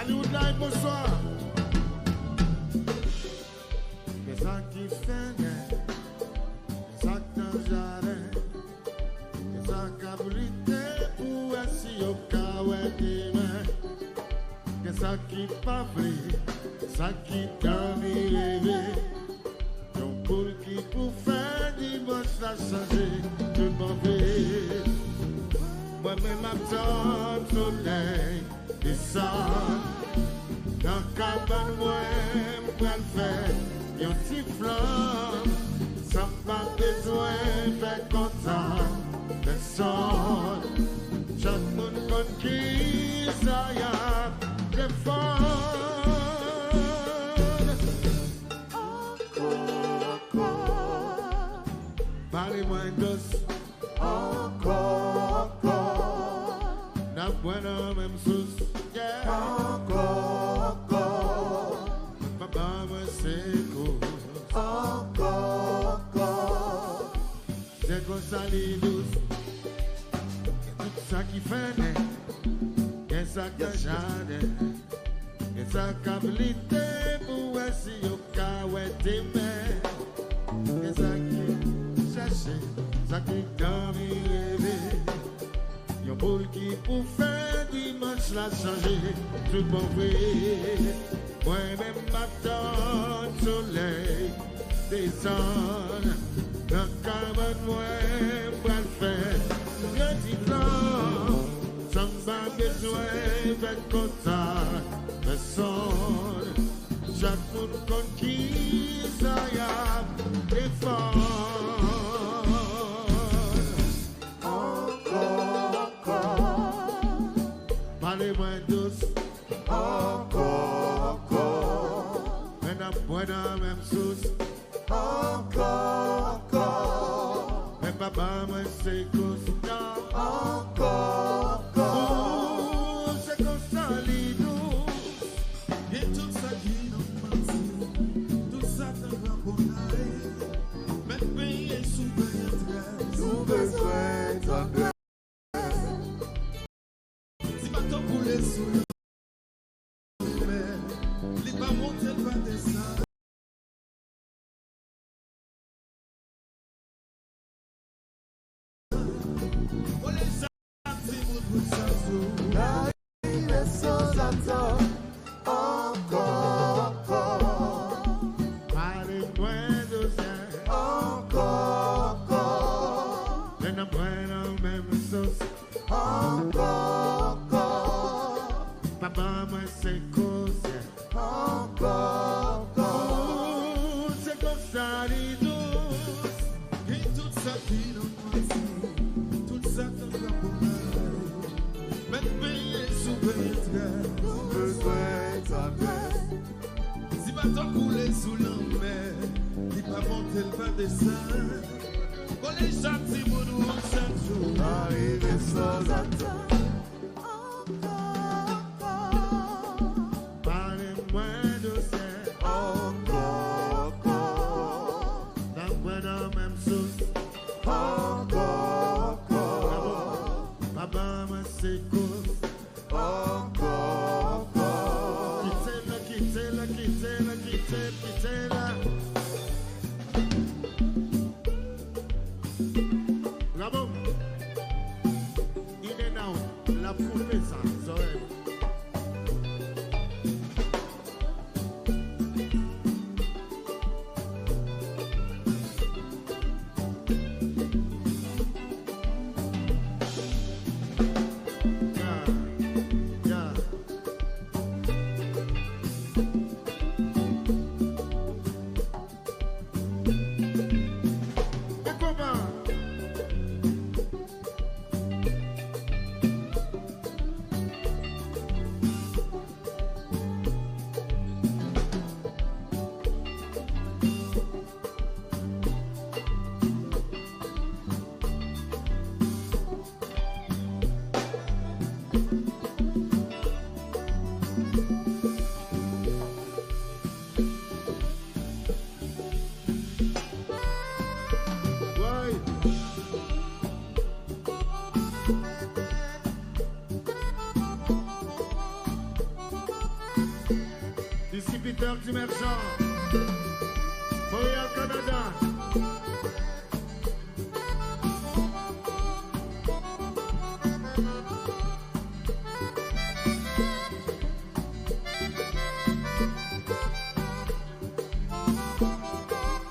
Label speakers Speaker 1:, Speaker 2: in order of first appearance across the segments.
Speaker 1: Hollywood Live, bonsoir. Qu'est-ce qui fait, qu'est-ce qui dans le jardin, qu'est-ce qui brûlé pour assis au caouet des mains, qu'est-ce qui pas pris, qu'est-ce qui dans les rêves, yon poule qui pour faire dimanche la changer, je m'en vais. Moi-même m'attends le soleil descend dans le cabane, moi je vais le faire un petit flamme sans pas besoin de faire content personne. Chaque monde conquis ça y a des fun. Parlez-moi douce. Na buena même sauce, yeah. Papa me seco. C'est comme ça les douces. Tout ça qui fait, et ça qui jardin, et ça qui habilité pour essayer au cas où t'es mains, et ça qui cherche, ça qui dans mes rêves. Yon boule qui pour faire dimanche la changer, tout bon vrai. Moi-même m'attends le soleil descend dans le cabane, moi je vais le faire un petit plan sans pas besoin d'être content personne. Chaque monde conquis ça y a des forces. Parlez-moi douce. Mais n'a point la même sauce. Mais papa moi c'est cause. C'est comme ça les douces.
Speaker 2: Et tout ça qui nous passe, tout ça te va pour aller. Mais payer sous besoin d'adresse. Si maintenant pour les sous, les pas monter, le pas descendre. Pour les gens, c'est mon bout de sa
Speaker 3: Là, il est sans attendre. Encore.
Speaker 1: Parlez-moi douce.
Speaker 3: Encore.
Speaker 1: Mais n'a point la même sauce.
Speaker 3: Encore.
Speaker 1: Papa moi c'est cause.
Speaker 3: Encore.
Speaker 1: C'est comme ça les douces.
Speaker 2: et tout ça qui nous passe, tout ça te va pour aller. Mais payer sous
Speaker 3: Besoin d'adresse.
Speaker 2: si bateau couler sous la mer, il pas monter, il va descendre. Pour les gens, c'est pour nous chaque jour.
Speaker 3: Arrivé sans attendre.
Speaker 1: Parlez-moi douce.
Speaker 3: Encore.
Speaker 1: Dans quoi dans même sauce.
Speaker 3: Encore.
Speaker 1: Papa moi c'est cause.
Speaker 3: Encore.
Speaker 1: Quittez-la. Bravo. In and out. La poupée ça. Zoé. Yeah. Et comment? petit merchant. Montréal, Canada.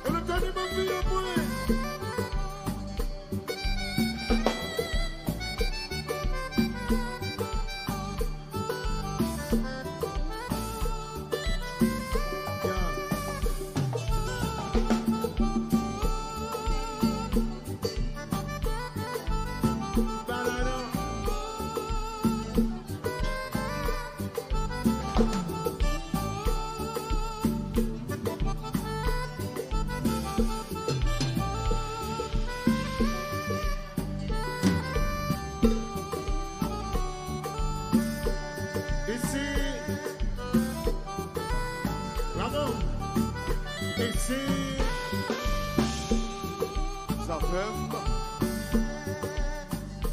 Speaker 1: Et le temps de ma vie au point.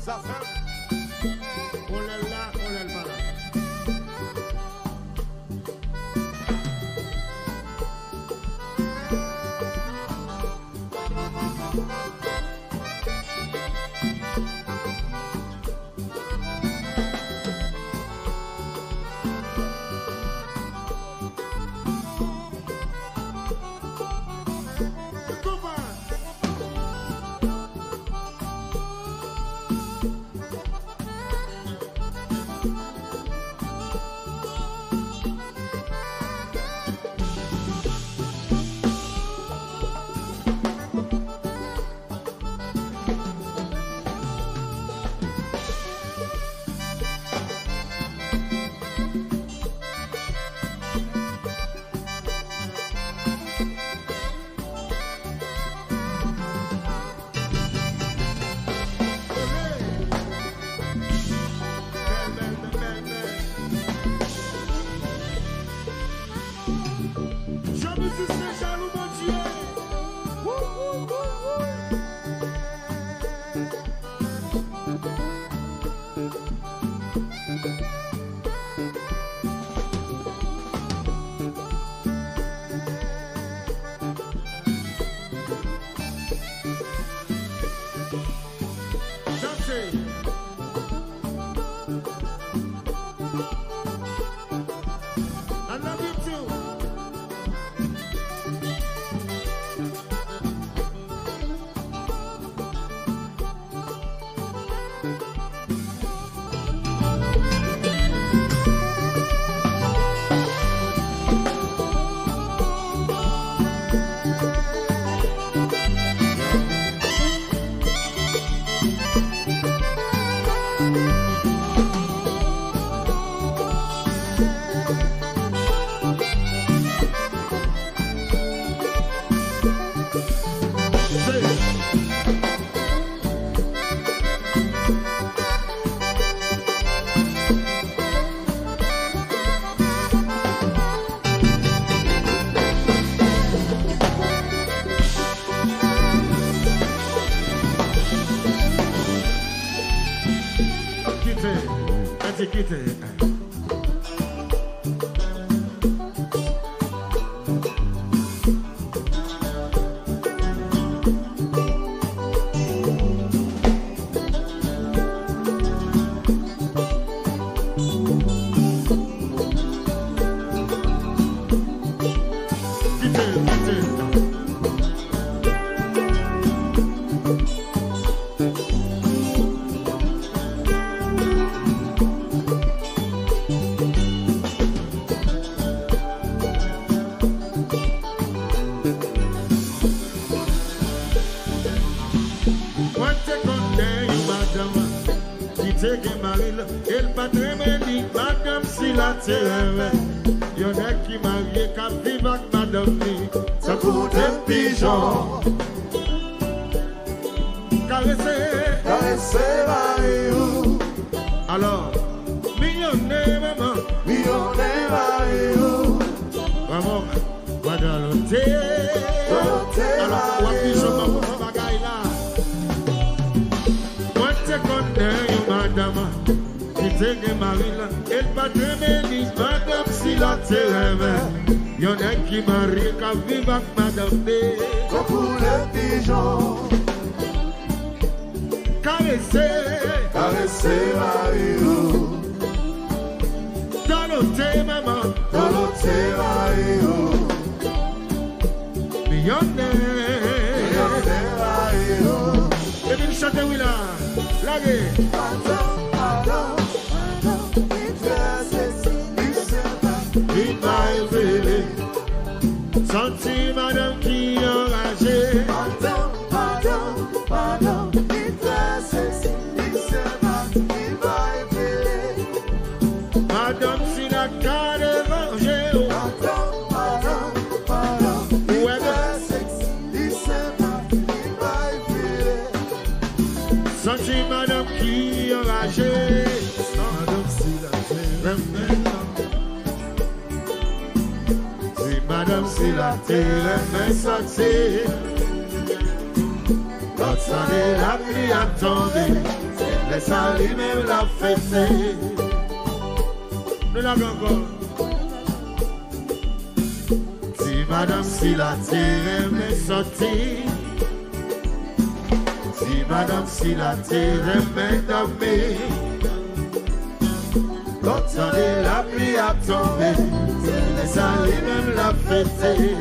Speaker 3: Ça fait.
Speaker 1: On est là, on est pas là. I love you too. Quitte. El padre me dit, madame, si la terre, y'en a qui marié, qui vivent avec madame, ça coûte un pigeon. Caresser Mario. Alors, millionnaire, maman, millionnaire Mario. Maman, Guadalupe. Alors, quoi pigeon, maman, bagaille là. Moi, te connais, madame. El padre me dit, madame, si la terre, Y'en a qui marient qu'à vivre avec Madame B.
Speaker 3: Comme pour les pigeons,
Speaker 1: Caresser,
Speaker 3: caresser Mario,
Speaker 1: dans l'hôtel, maman.
Speaker 3: dans l'hôtel Mario,
Speaker 1: Millionnaire.
Speaker 3: Mario.
Speaker 1: Et puis chante oui là. Laguez. Il m'a révélé. Senti madame qui enragée. Madame si la carne vengée. Senti madame qui enragée.
Speaker 2: Madame si la terre
Speaker 1: Si madame si la terre est sortie. L'autre année la pluie a tombé. Laisse aller même la fêter. Nous l'avons encore. Si madame si la terre est sortie. Si madame si la terre est tombée. L'autre année la pluie a tombé. Laisse aller même la fêter.